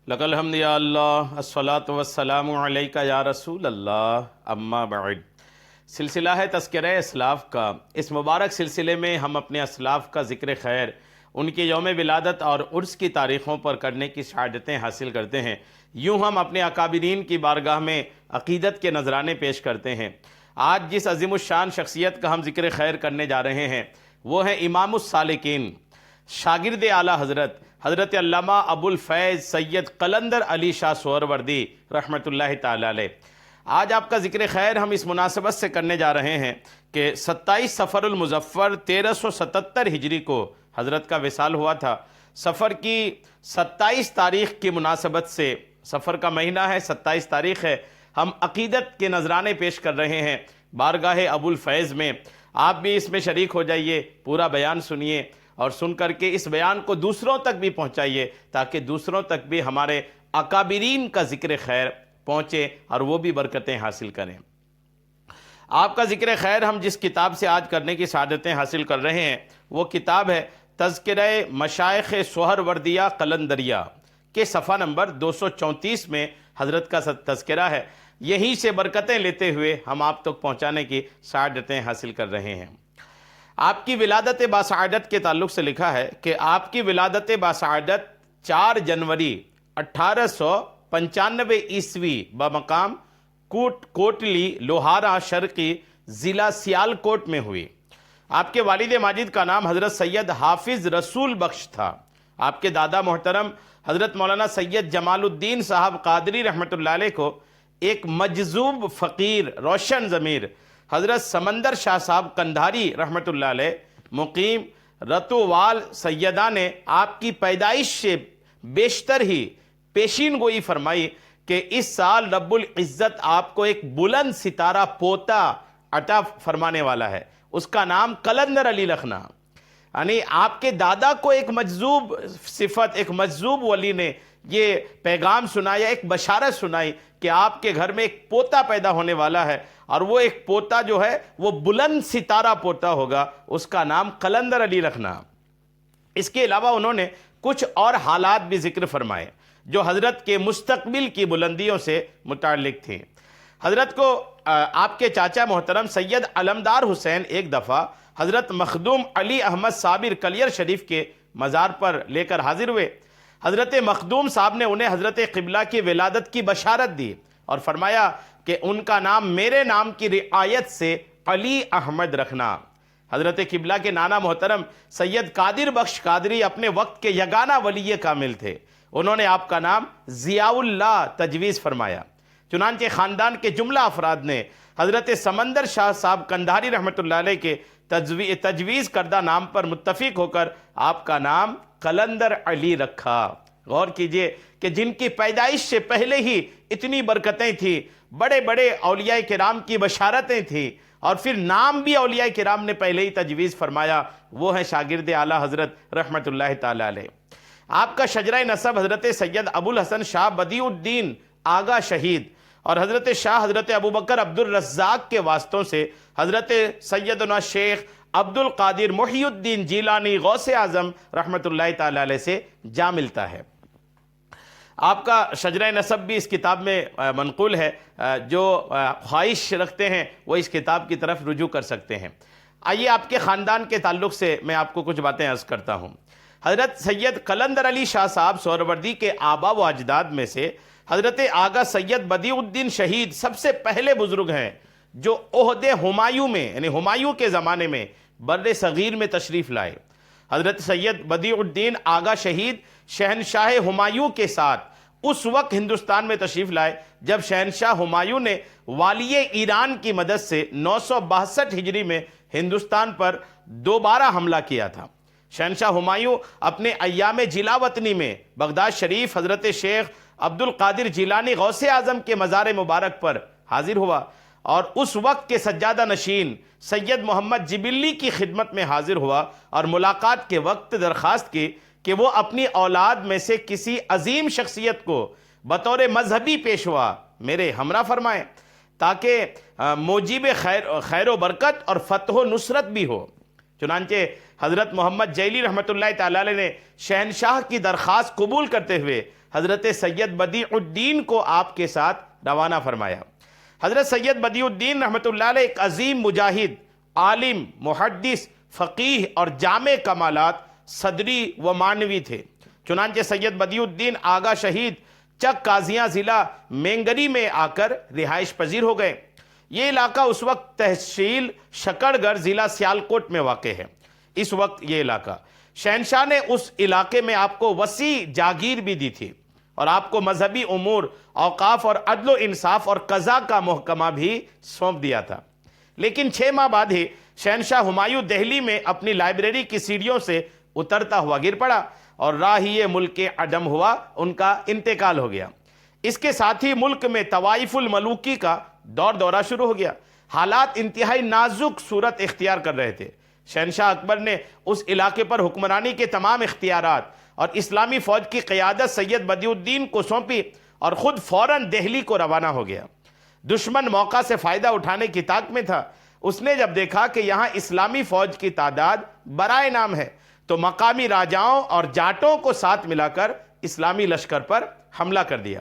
لک الحمد یا اللہ الصلاۃ والسلام علیک یا رسول اللہ اما بعد۔ سلسلہ ہے تذکرہ اسلاف کا۔ اس مبارک سلسلے میں ہم اپنے اسلاف کا ذکر خیر، ان کے یوم ولادت اور عرس کی تاریخوں پر کرنے کی سعادتیں حاصل کرتے ہیں۔ یوں ہم اپنے اکابرین کی بارگاہ میں عقیدت کے نذرانے پیش کرتے ہیں۔ آج جس عظیم الشان شخصیت کا ہم ذکر خیر کرنے جا رہے ہیں وہ ہیں امام السالکین، شاگرد اعلیٰ حضرت علامہ ابو الفیض سید قلندر علی شاہ سہروردی رحمۃ اللہ تعالی علیہ۔ آج آپ کا ذکر خیر ہم اس مناسبت سے کرنے جا رہے ہیں کہ 27 صفر المظفر 1377 ہجری کو حضرت کا وصال ہوا تھا۔ صفر کی 27 تاریخ کی مناسبت سے، صفر کا مہینہ ہے، 27 تاریخ ہے، ہم عقیدت کے نذرانے پیش کر رہے ہیں بارگاہ ابو الفیض میں۔ آپ بھی اس میں شریک ہو جائیے، پورا بیان سنیے اور سن کر کے اس بیان کو دوسروں تک بھی پہنچائیے تاکہ دوسروں تک بھی ہمارے اکابرین کا ذکر خیر پہنچے اور وہ بھی برکتیں حاصل کریں۔ آپ کا ذکر خیر ہم جس کتاب سے آج کرنے کی سعادتیں حاصل کر رہے ہیں وہ کتاب ہے تذکرہ مشائخ سہروردیہ قلندریہ کے صفحہ نمبر 234 میں حضرت کا تذکرہ ہے۔ یہیں سے برکتیں لیتے ہوئے ہم آپ تک پہنچانے کی سعادتیں حاصل کر رہے ہیں۔ آپ کی ولادت باسعادت کے تعلق سے لکھا ہے کہ آپ کی ولادت باسعادت 4 جنوری 1895 عیسوی بمقام کوٹلی لوہارا شرقی ضلع سیالکوٹ میں ہوئی۔ آپ کے والد ماجد کا نام حضرت سید حافظ رسول بخش تھا۔ آپ کے دادا محترم حضرت مولانا سید جمال الدین صاحب قادری رحمۃ اللہ علیہ کو ایک مجذوب فقیر روشن ضمیر حضرت سمندر شاہ صاحب قندھاری رحمۃ اللہ علیہ مقیم رتووال سیدہ نے آپ کی پیدائش سے بیشتر ہی پیشین گوئی فرمائی کہ اس سال رب العزت آپ کو ایک بلند ستارہ پوتا عطا فرمانے والا ہے، اس کا نام قلندر علی رکھنا۔ یعنی آپ کے دادا کو ایک مجذوب صفت، ایک مجذوب ولی نے یہ پیغام سنایا، ایک بشارت سنائی کہ آپ کے گھر میں ایک پوتا پیدا ہونے والا ہے اور وہ ایک پوتا جو ہے وہ بلند ستارہ پوتا ہوگا، اس کا نام قلندر علی رکھنا۔ اس کے علاوہ انہوں نے کچھ اور حالات بھی ذکر فرمائے جو حضرت کے مستقبل کی بلندیوں سے متعلق تھیں۔ حضرت کو آپ کے چاچا محترم سید علمدار حسین ایک دفعہ حضرت مخدوم علی احمد صابر کلیر شریف کے مزار پر لے کر حاضر ہوئے۔ حضرت مخدوم صاحب نے انہیں حضرت قبلہ کی ولادت کی بشارت دی اور فرمایا کہ ان کا نام میرے نام کی رعایت سے علی احمد رکھنا۔ حضرت قبلہ کے نانا محترم سید قادر بخش قادری اپنے وقت کے یگانہ ولی کامل تھے، انہوں نے آپ کا نام ضیاء اللہ تجویز فرمایا۔ چنانچہ خاندان کے جملہ افراد نے حضرت سمندر شاہ صاحب قندھاری رحمۃ اللہ علیہ کے تجویز کردہ نام پر متفق ہو کر آپ کا نام قلندر علی رکھا۔ غور کیجئے کہ جن کی پیدائش سے پہلے ہی اتنی برکتیں تھیں، بڑے بڑے اولیاء کرام کی بشارتیں تھیں اور پھر نام بھی اولیاء کرام نے پہلے ہی تجویز فرمایا، وہ ہیں شاگرد اعلیٰ حضرت رحمۃ اللہ تعالی علیہ۔ آپ کا شجرہ نسب حضرت سید ابو الحسن شاہ بدیع الدین آغا شہید اور حضرت شاہ حضرت ابوبکر عبد الرزاق کے واسطوں سے حضرت سیدنا شیخ عبد القادر محی الدین جیلانی غوث اعظم رحمۃ اللہ تعالی علیہ سے جا ملتا ہے۔ آپ کا شجرہ نسب بھی اس کتاب میں منقول ہے، جو خواہش رکھتے ہیں وہ اس کتاب کی طرف رجوع کر سکتے ہیں۔ آئیے آپ کے خاندان کے تعلق سے میں آپ کو کچھ باتیں عرض کرتا ہوں۔ حضرت سید قلندر علی شاہ صاحب سہروردی کے آبا و اجداد میں سے حضرت آغا سید بدیع الدین شہید سب سے پہلے بزرگ ہیں جو عہد ہمایوں میں، یعنی ہمایوں کے زمانے میں بر صغیر میں تشریف لائے۔ حضرت سید بدیع الدین آغا شہید شہنشاہ ہمایوں کے ساتھ اس وقت ہندوستان میں تشریف لائے جب شہنشاہ ہمایوں نے والی ایران کی مدد سے 962 ہجری میں ہندوستان پر دوبارہ حملہ کیا تھا۔ شہنشاہ ہمایوں اپنے ایام جلاوطنی میں بغداد شریف حضرت شیخ عبد القادر جیلانی غوث اعظم کے مزار مبارک پر حاضر ہوا اور اس وقت کے سجادہ نشین سید محمد جبلی کی خدمت میں حاضر ہوا اور ملاقات کے وقت درخواست کی کہ وہ اپنی اولاد میں سے کسی عظیم شخصیت کو بطور مذہبی پیشوا میرے ہمراہ فرمائیں تاکہ موجب خیر و برکت اور فتح و نصرت بھی ہو۔ چنانچہ حضرت محمد جیلی رحمۃ اللہ تعالی علیہ نے شہنشاہ کی درخواست قبول کرتے ہوئے حضرت سید بدیع الدین کو آپ کے ساتھ روانہ فرمایا۔ حضرت سید بدیع الدین رحمۃ اللہ علیہ ایک عظیم مجاہد، عالم، محدث، فقیہ اور جامع کمالات صدری و معنوی تھے۔ چنانچہ سید بدیع الدین آغا شہید چک قاضیاں ضلع مینگری میں آ کر رہائش پذیر ہو گئے۔ یہ علاقہ اس وقت تحصیل شکڑ گڑھ ضلع سیالکوٹ میں واقع ہے۔ اس وقت یہ علاقہ شہنشاہ نے اس علاقے میں آپ کو وسیع جاگیر بھی دی تھی اور آپ کو مذہبی امور، اوقاف اور عدل و انصاف اور قضاء کا محکمہ بھی سونپ دیا تھا۔ لیکن 6 ماہ بعد ہی شہنشاہ ہمایوں دہلی میں اپنی لائبریری کی سیڑھیوں سے اترتا ہوا گر پڑا اور راہی ملک عدم ہوا، ان کا انتقال ہو گیا۔ اس کے ساتھ ہی ملک میں طوائف الملوکی کا دورہ شروع ہو گیا۔ حالات انتہائی نازک صورت اختیار کر رہے تھے۔ شہنشاہ اکبر نے اس علاقے پر حکمرانی کے تمام اختیارات اور اسلامی فوج کی قیادت سید بدیع الدین کو سونپی اور خود فوراً دہلی کو روانہ ہو گیا۔ دشمن موقع سے فائدہ اٹھانے کی طاق میں تھا۔ اس نے جب دیکھا کہ یہاں اسلامی فوج کی تعداد برائے نام ہے تو مقامی راجاؤں اور جاٹوں کو ساتھ ملا کر اسلامی لشکر پر حملہ کر دیا۔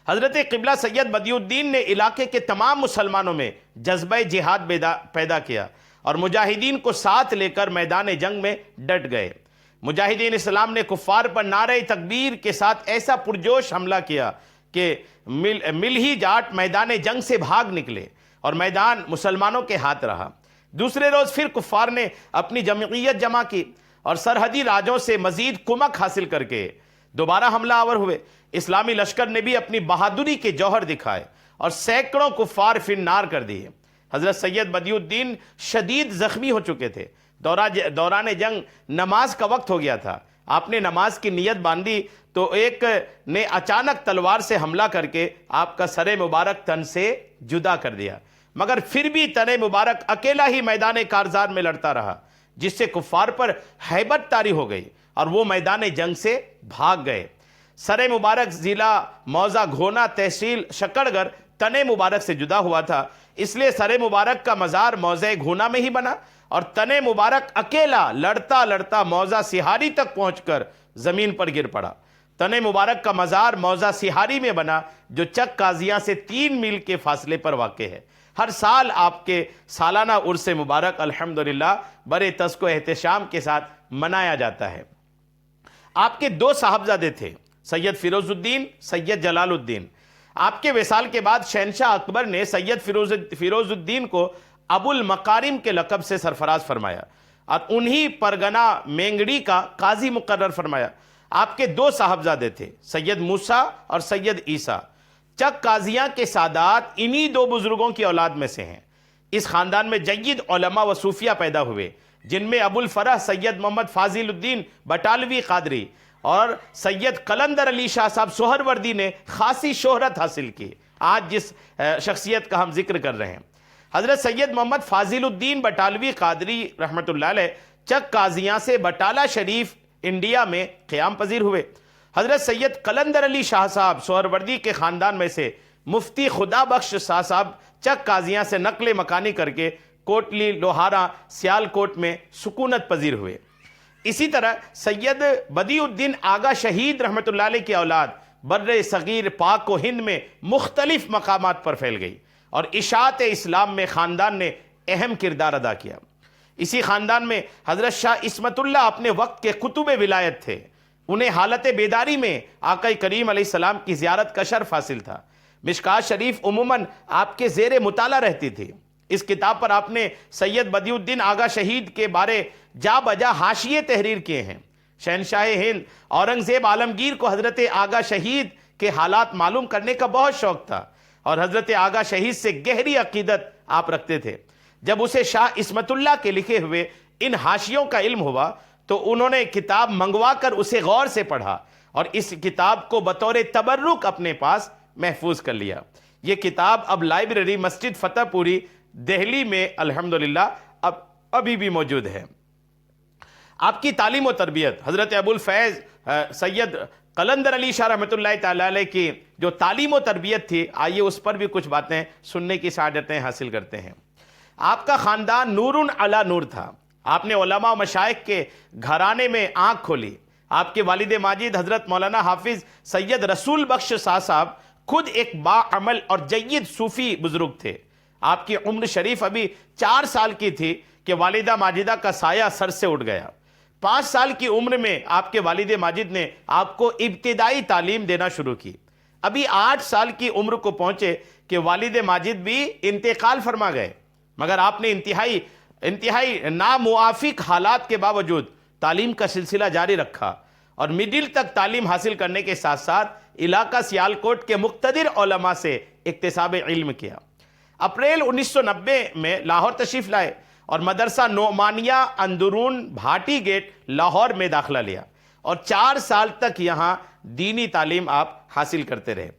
حضرت قبلہ سید بدیع الدین نے علاقے کے تمام مسلمانوں میں جذبہ جہاد پیدا کیا اور مجاہدین کو ساتھ لے کر میدان جنگ میں ڈٹ گئے۔ مجاہدین اسلام نے کفار پر نعرہ تکبیر کے ساتھ ایسا پرجوش حملہ کیا کہ مل ہی جاٹ میدان جنگ سے بھاگ نکلے اور میدان مسلمانوں کے ہاتھ رہا۔ دوسرے روز پھر کفار نے اپنی جمعیت جمع کی اور سرحدی راجوں سے مزید کمک حاصل کر کے دوبارہ حملہ آور ہوئے۔ اسلامی لشکر نے بھی اپنی بہادری کے جوہر دکھائے اور سینکڑوں کفار فنار کر دیے۔ حضرت سید بدیع الدین شدید زخمی ہو چکے تھے۔ دوران جنگ نماز کا وقت ہو گیا تھا۔ آپ نے نماز کی نیت باندھی تو ایک نے اچانک تلوار سے حملہ کر کے آپ کا سر مبارک تن سے جدا کر دیا، مگر پھر بھی تن مبارک اکیلا ہی میدان کارزار میں لڑتا رہا، جس سے کفار پر ہیبت طاری ہو گئی اور وہ میدان جنگ سے بھاگ گئے۔ سر مبارک ضلع موضع گھونا تحصیل شکڑ گڑھ تن مبارک سے جدا ہوا تھا، اس لیے سر مبارک کا مزار موضع گھونا میں ہی بنا اور تن مبارک اکیلا لڑتا لڑتا موضع سہاری تک پہنچ کر زمین پر گر پڑا۔ تن مبارک کا مزار موضع سہاری میں بنا جو چک قاضیاں سے 3 میل کے فاصلے پر واقع ہے۔ ہر سال آپ کے سالانہ عرس مبارک الحمدللہ بڑے تسک و احتشام کے ساتھ منایا جاتا ہے۔ آپ کے 2 صاحبزادے تھے، سید فیروز الدین، سید جلال الدین۔ آپ کے وصال کے بعد شہنشاہ اکبر نے سید فیروز الدین کو ابو المکارم کے لقب سے سرفراز فرمایا اور انہی پرگنہ مینگڑی کا قاضی مقرر فرمایا۔ آپ کے 2 صاحبزادے تھے، سید موسیٰ اور سید عیسیٰ۔ چک قاضیاں کے سادات انہی 2 بزرگوں کی اولاد میں سے ہیں۔ اس خاندان میں جید علماء و صوفیہ پیدا ہوئے، جن میں ابو الفرح سید محمد فاضل الدین بٹالوی قادری اور سید قلندر علی شاہ صاحب سہروردی نے خاصی شہرت حاصل کی۔ آج جس شخصیت کا ہم ذکر کر رہے ہیں، حضرت سید محمد فاضل الدین بٹالوی قادری رحمۃ اللہ علیہ چک قاضیاں سے بٹالہ شریف انڈیا میں قیام پذیر ہوئے۔ حضرت سید قلندر علی شاہ صاحب سہروردی کے خاندان میں سے مفتی خدا بخش شاہ صاحب چک قاضیاں سے نقل مکانی کر کے کوٹلی لوہارا سیالکوٹ میں سکونت پذیر ہوئے۔ اسی طرح سید بدیع الدین آغا شہید رحمۃ اللہ علیہ کی اولاد بر صغیر پاک و ہند میں مختلف مقامات پر پھیل گئی اور اشاعت اسلام میں خاندان نے اہم کردار ادا کیا۔ اسی خاندان میں حضرت شاہ عصمت اللہ اپنے وقت کے قطب ولایت تھے۔ انہیں حالت بیداری میں آقا کریم علیہ السلام کی زیارت کا شرف حاصل تھا۔ مشکات شریف عموماً آپ کے زیر مطالعہ رہتی تھی۔ اس کتاب پر آپ نے سید بدیع الدین آغا شہید کے بارے جا بجا حاشیے تحریر کیے ہیں۔ شہنشاہ ہند اورنگزیب عالمگیر کو حضرت آغا شہید کے حالات معلوم کرنے کا بہت شوق تھا اور حضرت آغا شہید سے گہری عقیدت آپ رکھتے تھے۔ جب اسے شاہ عصمت اللہ کے لکھے ہوئے ان حاشیوں کا علم ہوا تو انہوں نے کتاب منگوا کر اسے غور سے پڑھا اور اس کتاب کو بطور تبرک اپنے پاس محفوظ کر لیا۔ یہ کتاب اب لائبریری مسجد فتح پوری دہلی میں الحمدللہ ابھی بھی موجود ہے۔ آپ کی تعلیم و تربیت، حضرت ابو الفیض سید قلندر علی شاہ رحمۃ اللہ تعالی علیہ کی جو تعلیم و تربیت تھی، آئیے اس پر بھی کچھ باتیں سننے کی سعادتیں حاصل کرتے ہیں۔ آپ کا خاندان نور علی نور تھا۔ آپ نے علماء و مشائخ کے گھرانے میں آنکھ کھولی۔ آپ کے والد ماجد حضرت مولانا حافظ سید رسول بخش صاحب خود ایک باعمل اور جید صوفی بزرگ تھے۔ آپ کی عمر شریف ابھی 4 سال کی تھی کہ والدہ ماجدہ کا سایہ سر سے اٹھ گیا۔ 5 سال کی عمر میں آپ کے والد ماجد نے آپ کو ابتدائی تعلیم دینا شروع کی۔ ابھی 8 سال کی عمر کو پہنچے کہ والد ماجد بھی انتقال فرما گئے، مگر آپ نے انتہائی ناموافق حالات کے باوجود تعلیم کا سلسلہ جاری رکھا اور مڈل تک تعلیم حاصل کرنے کے ساتھ ساتھ علاقہ سیالکوٹ کے مقتدر علماء سے اکتساب علم کیا۔ اپریل 1990 میں لاہور تشریف لائے اور مدرسہ نعمانیہ اندرون بھاٹی گیٹ لاہور میں داخلہ لیا اور 4 سال تک یہاں دینی تعلیم آپ حاصل کرتے رہے۔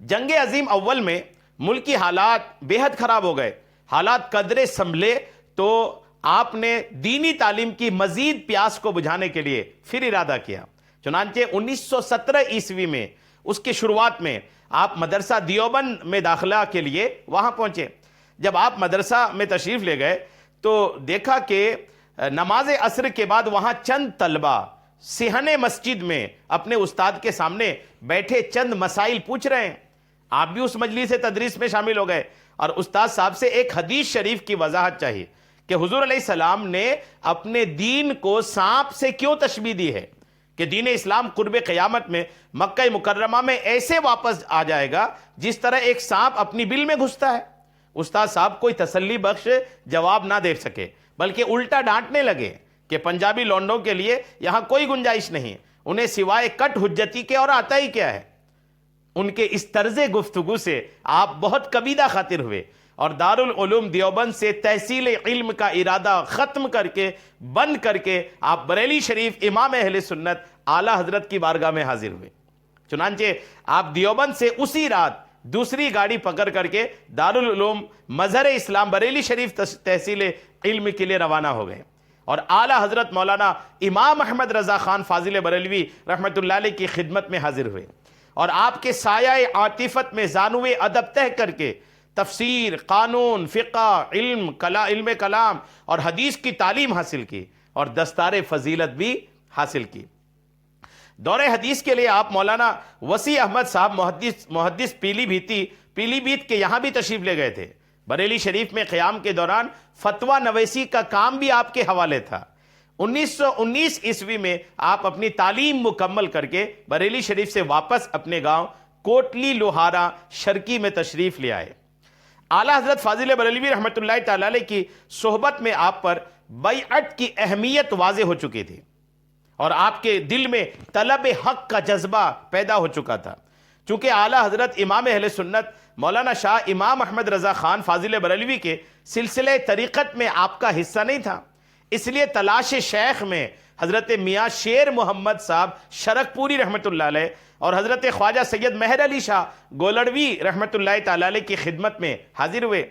جنگ عظیم اول میں ملکی حالات بے حد خراب ہو گئے، حالات قدرے سنبھلے تو آپ نے دینی تعلیم کی مزید پیاس کو بجھانے کے لیے پھر ارادہ کیا۔ چنانچہ 1917 عیسوی میں اس کی شروعات میں آپ مدرسہ دیوبند میں داخلہ کے لیے وہاں پہنچے۔ جب آپ مدرسہ میں تشریف لے گئے تو دیکھا کہ نماز عصر کے بعد وہاں چند طلبہ صحن مسجد میں اپنے استاد کے سامنے بیٹھے چند مسائل پوچھ رہے ہیں۔ آپ بھی اس مجلس تدریس میں شامل ہو گئے اور استاد صاحب سے ایک حدیث شریف کی وضاحت چاہیے کہ حضور علیہ السلام نے اپنے دین کو سانپ سے کیوں تشبیہ دی ہے، کہ دین اسلام قرب قیامت میں مکہ مکرمہ میں ایسے واپس آ جائے گا جس طرح ایک سانپ اپنی بل میں گھستا ہے۔ استاد صاحب کوئی تسلی بخش جواب نہ دے سکے بلکہ الٹا ڈانٹنے لگے کہ پنجابی لونڈوں کے لیے یہاں کوئی گنجائش نہیں، انہیں سوائے کٹ حجتی کے اور آتا ہی کیا ہے۔ ان کے اس طرز گفتگو سے آپ بہت کبیدہ خاطر ہوئے اور دارالعلوم دیوبند سے تحصیل علم کا ارادہ ختم کر کے بند کر کے آپ بریلی شریف امام اہل سنت اعلیٰ حضرت کی بارگاہ میں حاضر ہوئے۔ چنانچہ آپ دیوبند سے اسی رات دوسری گاڑی پکڑ کر کے دارالعلوم مظہر اسلام بریلی شریف تحصیل علم کے لیے روانہ ہو گئے اور اعلیٰ حضرت مولانا امام احمد رضا خان فاضل بریلوی رحمۃ اللہ علیہ کی خدمت میں حاضر ہوئے اور آپ کے سایہ عاطفت میں زانوِ ادب تہ کر کے تفسیر، قانون، فقہ، علم کلام اور حدیث کی تعلیم حاصل کی اور دستار فضیلت بھی حاصل کی۔ دور حدیث کے لیے آپ مولانا وسیع احمد صاحب محدث پیلی بھیت کے یہاں بھی تشریف لے گئے تھے۔ بریلی شریف میں قیام کے دوران فتویٰ نویسی کا کام بھی آپ کے حوالے تھا۔ 1919 عیسوی میں آپ اپنی تعلیم مکمل کر کے بریلی شریف سے واپس اپنے گاؤں کوٹلی لوہارا شرکی میں تشریف لے آئے۔ اعلیٰ حضرت فاضل بریلوی رحمۃ اللہ تعالی علیہ کی صحبت میں آپ پر بیعت کی اہمیت واضح ہو چکی تھی اور آپ کے دل میں طلب حق کا جذبہ پیدا ہو چکا تھا۔ چونکہ اعلیٰ حضرت امام اہل سنت مولانا شاہ امام احمد رضا خان فاضل بریلوی کے سلسلہ طریقت میں آپ کا حصہ نہیں تھا، اس لیے تلاش شیخ میں حضرت میاں شیر محمد صاحب شرک پوری رحمۃ اللہ علیہ اور حضرت خواجہ سید مہر علی شاہ گولڑوی رحمۃ اللہ تعالی علیہ کی خدمت میں حاضر ہوئے۔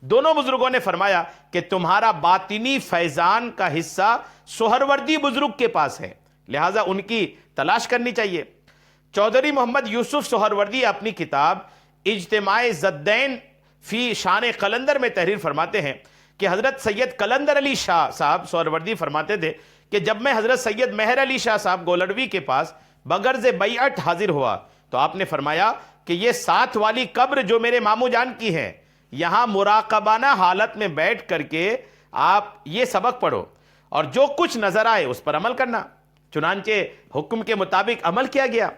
دونوں بزرگوں نے فرمایا کہ تمہارا باطنی فیضان کا حصہ سہروردی بزرگ کے پاس ہے، لہٰذا ان کی تلاش کرنی چاہیے۔ چودھری محمد یوسف سہروردی اپنی کتاب اجتماع ضدین فی شان قلندر میں تحریر فرماتے ہیں کہ حضرت سید قلندر علی شاہ صاحب سہروردی فرماتے تھے کہ جب میں حضرت سید مہر علی شاہ صاحب گولڑوی کے پاس بغرض بیعت حاضر ہوا تو آپ نے فرمایا کہ یہ ساتھ والی قبر جو میرے ماموں جان کی ہے، یہاں مراقبانہ حالت میں بیٹھ کر کے آپ یہ سبق پڑھو اور جو کچھ نظر آئے اس پر عمل کرنا۔ چنانچہ حکم کے مطابق عمل کیا گیا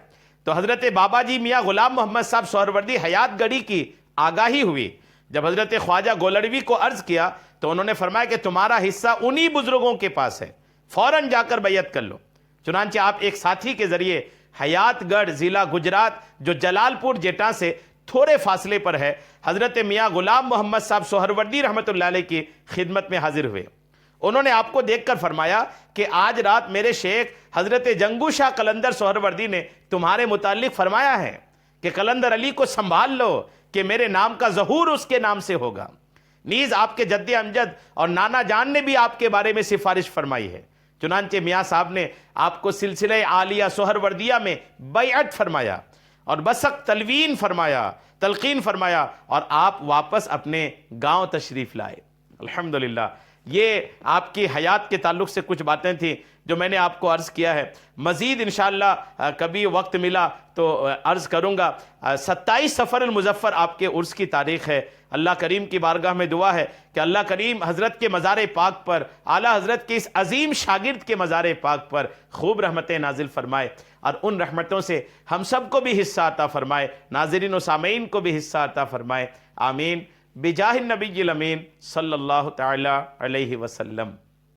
تو حضرت بابا جی میاں غلام محمد صاحب سہروردی حیات گڑھی کی آگاہی ہوئی۔ جب حضرت خواجہ گولڑوی کو عرض کیا تو انہوں نے فرمایا کہ تمہارا حصہ انہی بزرگوں کے پاس ہے، فوراً جا کر بیعت کر لو۔ چنانچہ آپ ایک ساتھی کے ذریعے حیات گڑھ ضلع گجرات جو جلال پور جیٹا سے تھوڑے فاصلے پر ہے حضرت میاں غلام محمد صاحب سہروردی رحمۃ اللہ علیہ کی خدمت میں حاضر ہوئے۔ انہوں نے آپ کو دیکھ کر فرمایا کہ آج رات میرے شیخ حضرت جنگو شاہ قلندر سہروردی نے تمہارے متعلق فرمایا ہے کہ قلندر علی کو سنبھال لو کہ میرے نام کا ظہور اس کے نام سے ہوگا۔ نیز آپ کے جد امجد اور نانا جان نے بھی آپ کے بارے میں سفارش فرمائی ہے۔ چنانچہ میاں صاحب نے آپ کو سلسلہ عالیہ سہروردیہ میں بیعت فرمایا اور بسق تلقین فرمایا اور آپ واپس اپنے گاؤں تشریف لائے۔ الحمدللہ یہ آپ کی حیات کے تعلق سے کچھ باتیں تھیں جو میں نے آپ کو عرض کیا ہے. مزید انشاءاللہ کبھی وقت ملا تو عرض کروں گا. 27 صفر المظفر آپ کے عرس کی تاریخ ہے. اللہ کریم کی بارگاہ میں دعا ہے کہ اللہ کریم حضرت کے مزار پاک پر، اعلیٰ حضرت کے اس عظیم شاگرد کے مزار پاک پر خوب رحمتیں نازل فرمائے، اور ان رحمتوں سے ہم سب کو بھی حصہ عطا فرمائے، ناظرین و سامعین کو بھی حصہ عطا فرمائے. آمین بجاہ النبی الامین صلی اللہ تعالی علیہ وسلم.